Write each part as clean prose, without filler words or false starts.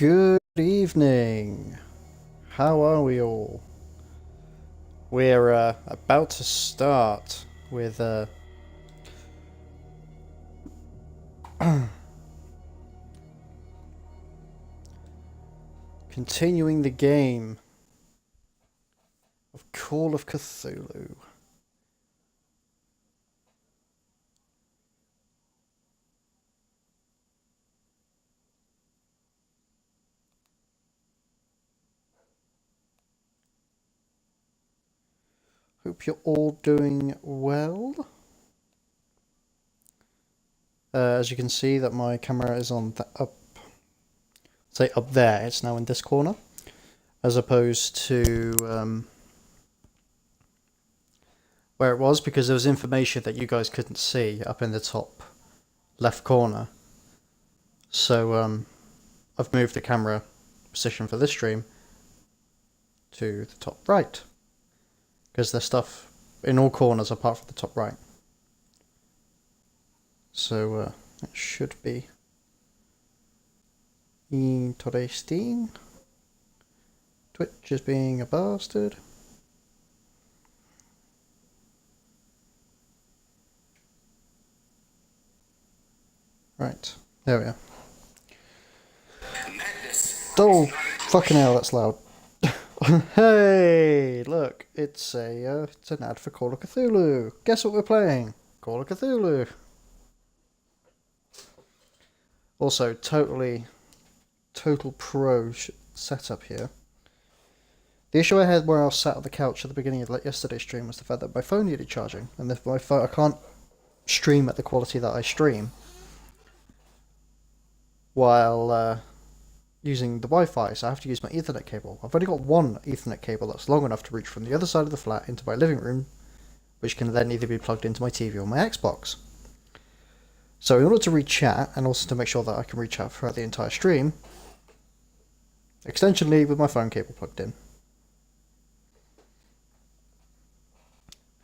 Good evening. How are we all? We're about to start with continuing the game of Call of Cthulhu. Hope you're all doing well. As you can see that my camera is on up there. It's now in this corner, as opposed to where it was, because there was information that you guys couldn't see up in the top left corner. So I've moved the camera position for this stream to the top right, because there's stuff in all corners apart from the top right. So it should be interesting. Twitch is being a bastard. Right, there we are. Oh, fucking hell, that's loud. Hey, look, it's an ad for Call of Cthulhu. Guess what we're playing? Call of Cthulhu. Also, total pro setup here. The issue I had where I was sat on the couch at the beginning of yesterday's stream was the fact that my phone needed charging, and if my phone, I can't stream at the quality that I stream while using the Wi-Fi, so I have to use my Ethernet cable. I've only got one Ethernet cable that's long enough to reach from the other side of the flat into my living room, which can then either be plugged into my TV or my Xbox. So in order to read chat, and also to make sure that I can read chat throughout the entire stream, extension lead with my phone cable plugged in.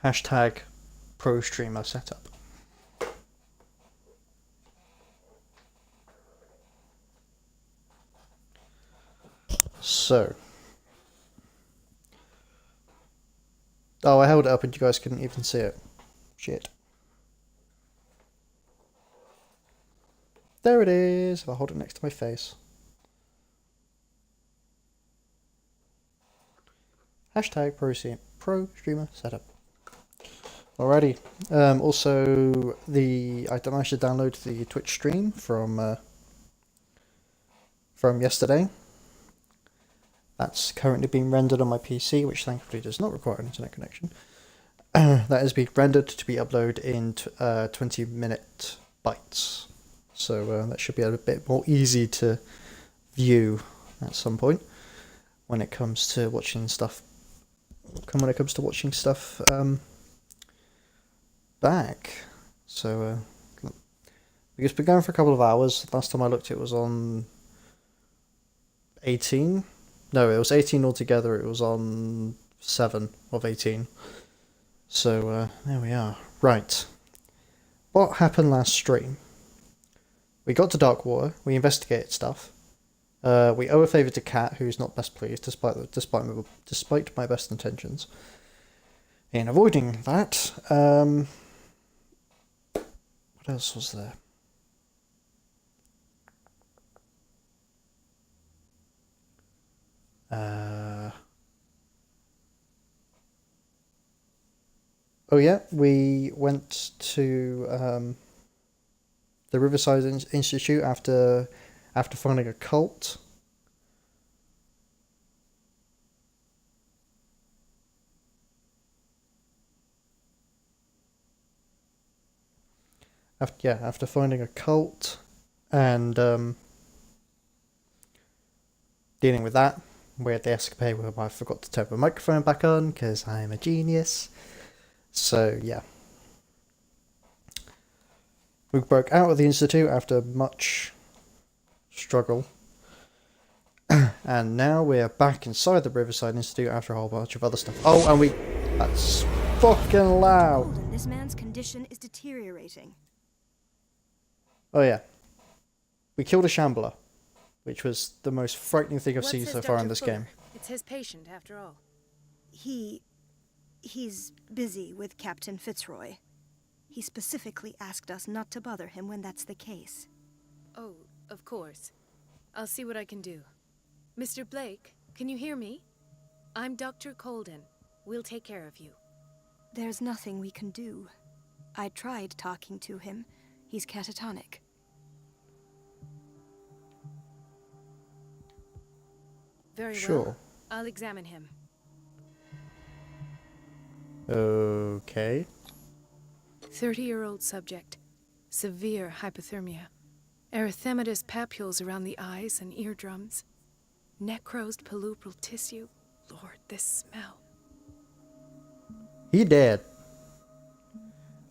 Hashtag pro streamer setup. So. Oh, I held it up and you guys couldn't even see it. Shit. There it is. I'll hold it next to my face. Hashtag pro streamer setup. Alrighty. Also, I managed to download the Twitch stream from yesterday. That's currently being rendered on my PC, which thankfully does not require an internet connection. That is being rendered to be uploaded in 20-minute bites. So that should be a bit more easy to view at some point when it comes to watching stuff. Back. So it's been going for a couple of hours. Last time I looked, it was on 18. No, it was 18 altogether. It was on 7 of 18. So there we are. Right. What happened last stream? We got to Darkwater. We investigated stuff. We owe a favour to Cat, who's not best pleased, despite my best intentions in avoiding that. What else was there? Oh yeah, we went to the Riverside Institute after finding a cult. After finding a cult and dealing with that, we had the escapade where I forgot to turn my microphone back on because I'm a genius. So yeah, we broke out of the Institute after much struggle, and now we're back inside the Riverside Institute after a whole bunch of other stuff. Oh, and that's fucking loud. This man's condition is deteriorating. Oh yeah, we killed a shambler. which was the most frightening thing I've What seen says so far in Dr. this Fuller? game. It's his patient, after all. He's busy with Captain Fitzroy. He specifically asked us not to bother him when that's the case. Oh, of course. I'll see what I can do. Mr. Blake, can you hear me? I'm Dr. Colden. We'll take care of you. There's nothing we can do. I tried talking to him. He's catatonic. Very Sure. well. I'll examine him. Okay. 30-year-old subject. Severe hypothermia. Erythematous papules around the eyes and eardrums. Necrosed palpebral tissue. Lord, this smell. He did.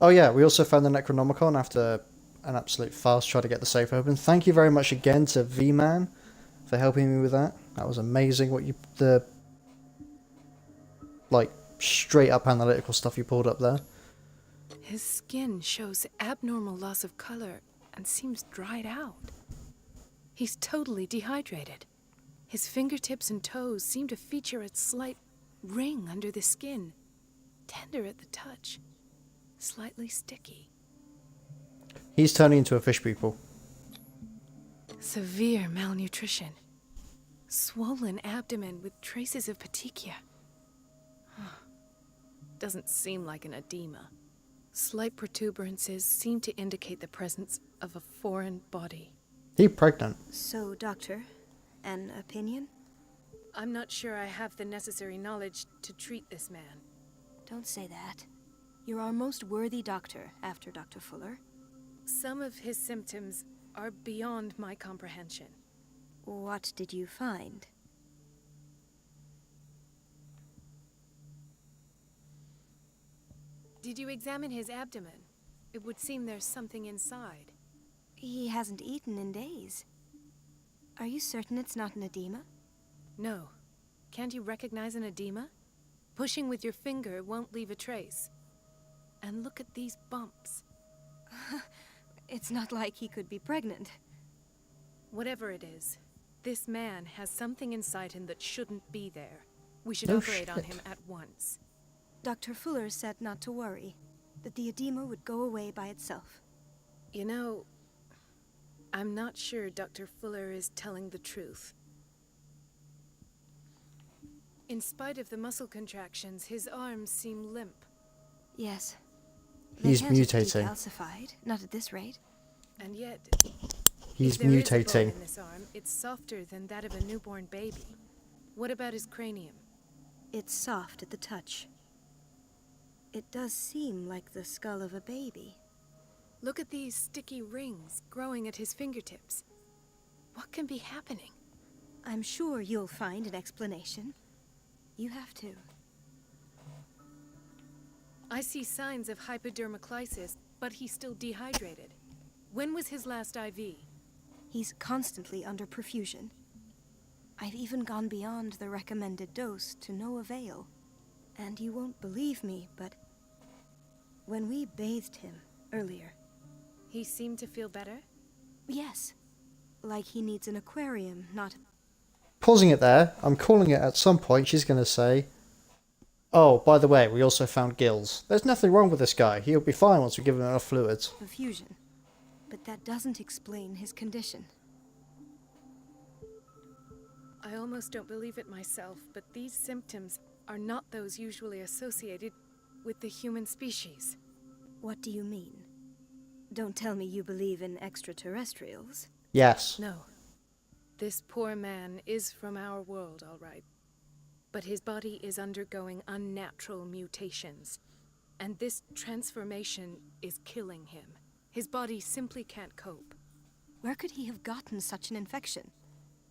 Oh yeah, we also found the Necronomicon after an absolute fast try to get the safe open. Thank you very much again to V-Man for helping me with that. That was amazing what you... like, straight up analytical stuff you pulled up there. His skin shows abnormal loss of color and seems dried out. He's totally dehydrated. His fingertips and toes seem to feature a slight ring under the skin. Tender at the touch. Slightly sticky. He's turning into a fish people. Severe malnutrition. Swollen abdomen with traces of petechia. Doesn't seem like an edema. Slight protuberances seem to indicate the presence of a foreign body. He pregnant. So, Doctor, an opinion? I'm not sure I have the necessary knowledge to treat this man. Don't say that. You're our most worthy doctor after Dr. Fuller. Some of his symptoms are beyond my comprehension. What did you find? Did you examine his abdomen? It would seem there's something inside. He hasn't eaten in days. Are you certain it's not an edema? No. Can't you recognize an edema? Pushing with your finger won't leave a trace. And look at these bumps. It's not like he could be pregnant. Whatever it is, this man has something inside him that shouldn't be there. We should No operate on shit. him at once. Dr. Fuller said not to worry, that the edema would go away by itself. You know, I'm not sure Dr. Fuller is telling the truth. In spite of the muscle contractions, his arms seem limp. Yes. He's They can't have mutating. decalcified, not at this rate. And yet, He's if there is a bone mutating. in this arm, it's softer than that of a newborn baby. What about his cranium? It's soft at the touch. It does seem like the skull of a baby. Look at these sticky rings growing at his fingertips. What can be happening? I'm sure you'll find an explanation. You have to. I see signs of hypodermoclysis, but he's still dehydrated. When was his last IV? He's constantly under perfusion. I've even gone beyond the recommended dose to no avail. And you won't believe me, but when we bathed him earlier, He seemed to feel better? yes, like he needs an aquarium, not... Pausing it there, I'm calling it at some point. She's going to say, oh, by the way, we also found gills. There's nothing wrong with this guy. He'll be fine once we give him enough fluids. perfusion. But that doesn't explain his condition. I almost don't believe it myself, but these symptoms are not those usually associated with the human species. What do you mean? Don't tell me you believe in extraterrestrials. Yes. No. This poor man is from our world, all right. But his body is undergoing unnatural mutations. And this transformation is killing him. His body simply can't cope. Where could he have gotten such an infection?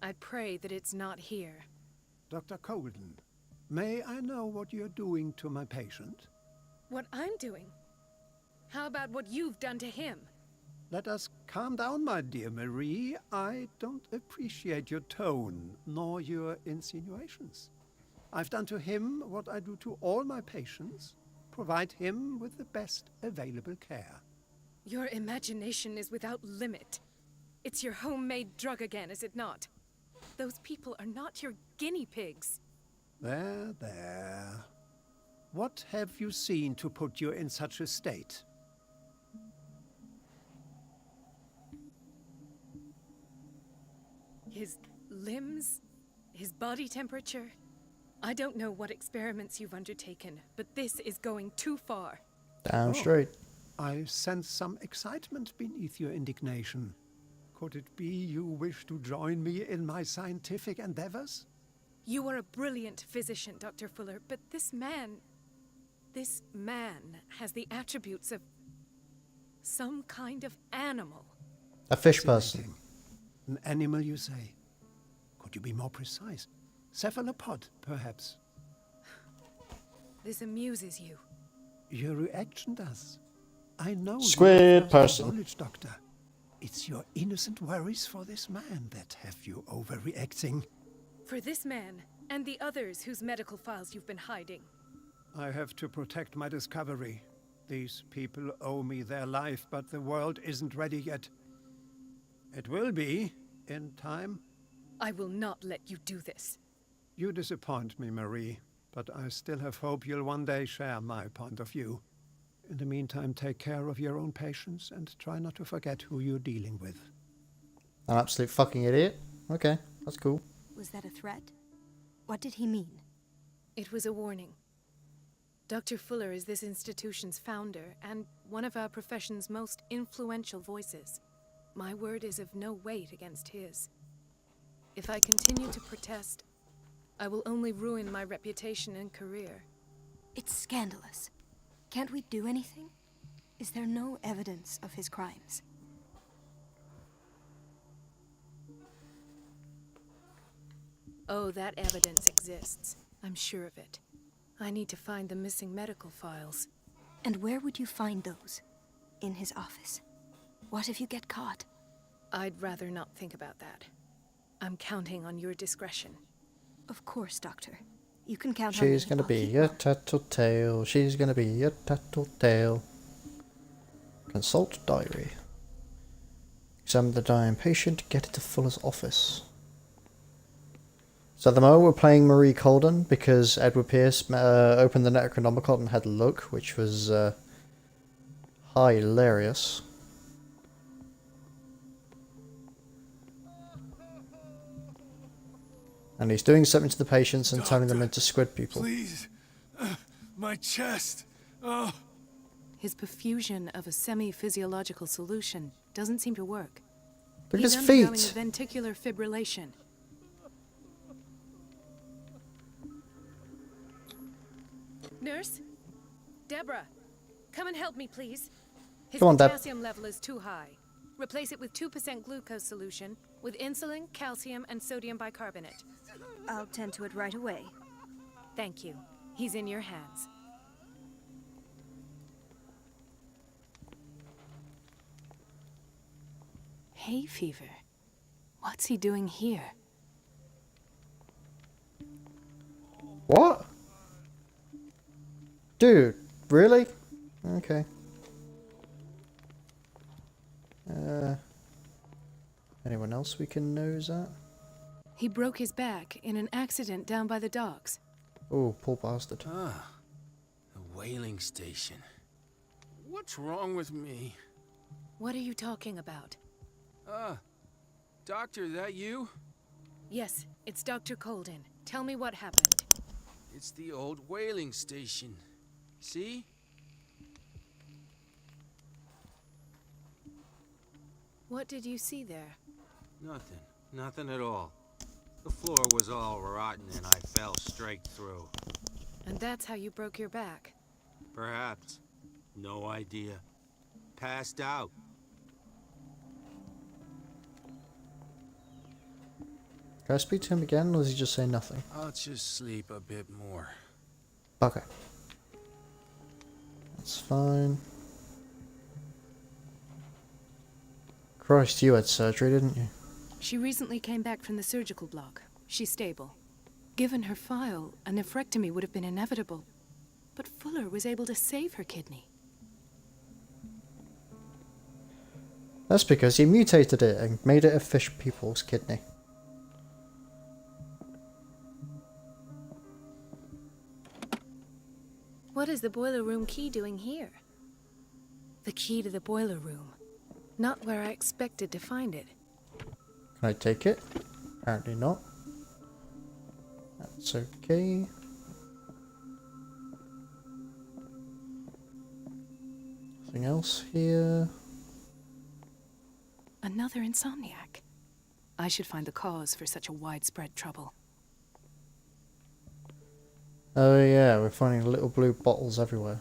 I pray that it's not here. Dr. Colden, may I know what you're doing to my patient? What I'm doing? How about what you've done to him? Let us calm down, my dear Marie. I don't appreciate your tone, nor your insinuations. I've done to him what I do to all my patients, provide him with the best available care. Your imagination is without limit. It's your homemade drug again, is it not? Those people are not your guinea pigs. There, there. What have you seen to put you in such a state? His limbs, his body temperature. I don't know what experiments you've undertaken, but this is going too far. Damn straight. I sense some excitement beneath your indignation. Could it be you wish to join me in my scientific endeavors? You are a brilliant physician, Dr. Fuller, but this man has the attributes of some kind of animal. A fish person. An animal, you say? Could you be more precise? Cephalopod, perhaps? This amuses you. Your reaction does. I know Squid you person. knowledge, Doctor. It's your innocent worries for this man that have you overreacting. For this man, and the others whose medical files you've been hiding. I have to protect my discovery. These people owe me their life, but the world isn't ready yet. It will be, in time. I will not let you do this. You disappoint me, Marie, but I still have hope you'll one day share my point of view. In the meantime, take care of your own patients and try not to forget who you're dealing with. An absolute fucking idiot? Okay, that's cool. Was that a threat? What did he mean? It was a warning. Dr. Fuller is this institution's founder and one of our profession's most influential voices. My word is of no weight against his. If I continue to protest, I will only ruin my reputation and career. It's scandalous. Can't we do anything? Is there no evidence of his crimes? Oh, that evidence exists. I'm sure of it. I need to find the missing medical files. And where would you find those? In his office? What if you get caught? I'd rather not think about that. I'm counting on your discretion. Of course, Doctor. You can count on me. She's gonna I'll be keep a mine. tattletale. She's gonna be a tattletale. Consult diary. Examine the dying patient. Get it to Fuller's office. So at the moment we're playing Marie Colden because Edward Pierce opened the Necronomicon and had a look, which was hilarious. And he's doing something to the patients and turning them into squid people. Please. My chest. Oh. His perfusion of a semi-physiological solution doesn't seem to work. Look at He's his undergoing feet. a ventricular fibrillation. Nurse? Deborah, come and help me, please. His Come on, Deb. potassium level is too high. Replace it with 2% glucose solution with insulin, calcium, and sodium bicarbonate. I'll tend to it right away. Thank you. He's in your hands. Hay fever. What's he doing here? What? Dude, really? Okay. Anyone else we can nose at? He broke his back in an accident down by the docks. Oh, poor bastard. Ah. The whaling station. What's wrong with me? What are you talking about? Doctor, that you? Yes, it's Dr. Colden. Tell me what happened. It's the old whaling station. See? What did you see there? Nothing. Nothing at all. The floor was all rotten and I fell straight through. And that's how you broke your back. Perhaps. No idea. Passed out. Can I speak to him again, or does he just say nothing? I'll just sleep a bit more. Okay. That's fine. Christ, you had surgery, didn't you? She recently came back from the surgical block. She's stable. Given her file, a nephrectomy would have been inevitable. But Fuller was able to save her kidney. That's because he mutated it and made it a fish people's kidney. What is the boiler room key doing here? The key to the boiler room. Not where I expected to find it. Can I take it? Apparently not. That's okay. Nothing else here. Another insomniac. I should find the cause for such a widespread trouble. Oh yeah, we're finding little blue bottles everywhere.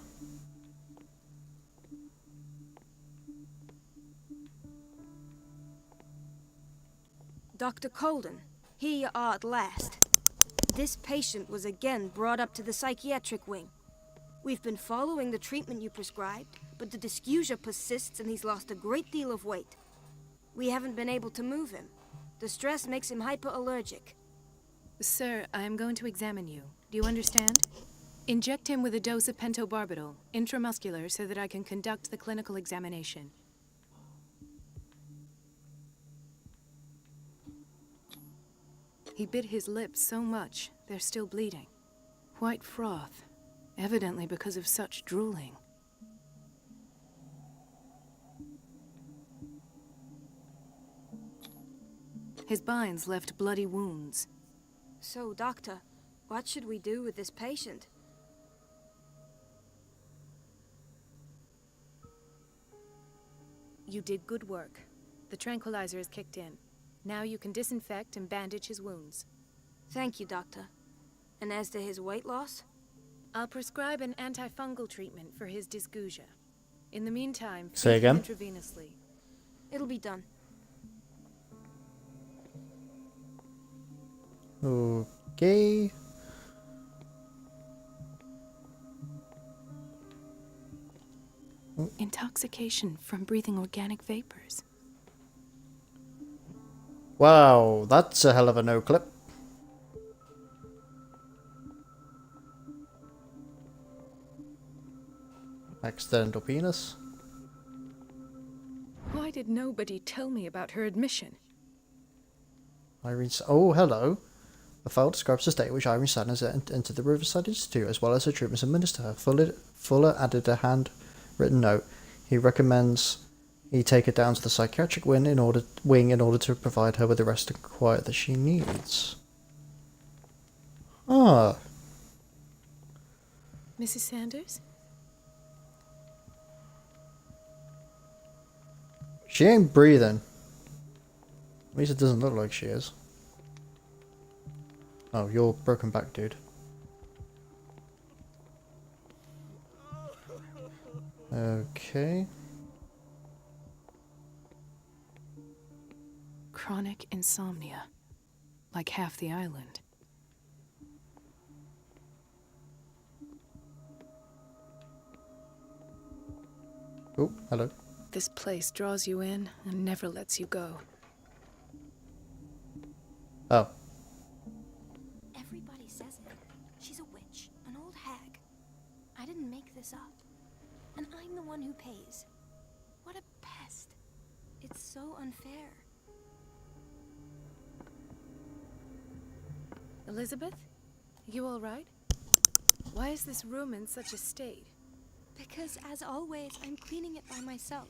Dr. Colden, here you are at last. This patient was again brought up to the psychiatric wing. We've been following the treatment you prescribed, but the dysgeusia persists and he's lost a great deal of weight. We haven't been able to move him. The stress makes him hyperallergic. Sir, I am going to examine you. Do you understand? Inject him with a dose of pentobarbital, intramuscular, so that I can conduct the clinical examination. He bit his lips so much, they're still bleeding. White froth, evidently because of such drooling. His binds left bloody wounds. So, Doctor, what should we do with this patient? You did good work. The tranquilizer is kicked in. Now you can disinfect and bandage his wounds. Thank you, Doctor. And as to his weight loss? I'll prescribe an antifungal treatment for his dysgeusia. In the meantime, Say feed him again? intravenously. It'll be done. Okay. Intoxication from breathing organic vapors. Wow, that's a hell of a no clip. Accidental penis. Why did nobody tell me about her admission? Oh, hello. The file describes the state in which Irene Sanders entered the Riverside Institute, as well as the treatments administered to her. Fuller added a handwritten note. He recommends he take her down to the psychiatric wing in order to provide her with the rest and quiet that she needs. Ah. Mrs. Sanders? She ain't breathing. At least it doesn't look like she is. Oh, you're broken back, dude. Okay. Chronic insomnia. Like half the island. Oh, hello. This place draws you in and never lets you go. Oh. Everybody says it. She's a witch, an old hag. I didn't make this up. And I'm the one who pays. What a pest. It's so unfair. Elizabeth? You all right? Why is this room in such a state? Because, as always, I'm cleaning it by myself.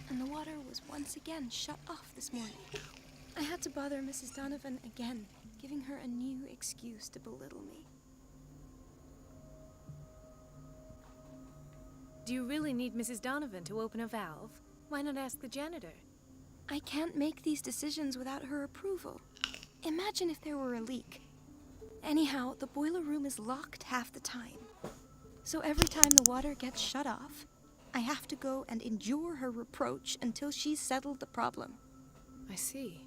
And the water was once again shut off this morning. I had to bother Mrs. Donovan again, giving her a new excuse to belittle me. Do you really need Mrs. Donovan to open a valve? Why not ask the janitor? I can't make these decisions without her approval. Imagine if there were a leak. Anyhow, the boiler room is locked half the time. So every time the water gets shut off, I have to go and endure her reproach until she's settled the problem. I see.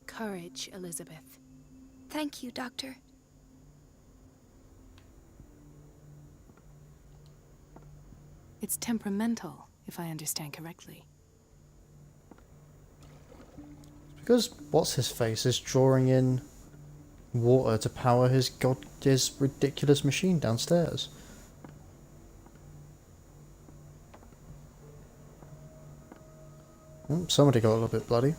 Courage, Elizabeth. Thank you, Doctor. It's temperamental, if I understand correctly. Because what's-his-face is drawing in water to power his ridiculous machine downstairs. Oh, somebody got a little bit bloody.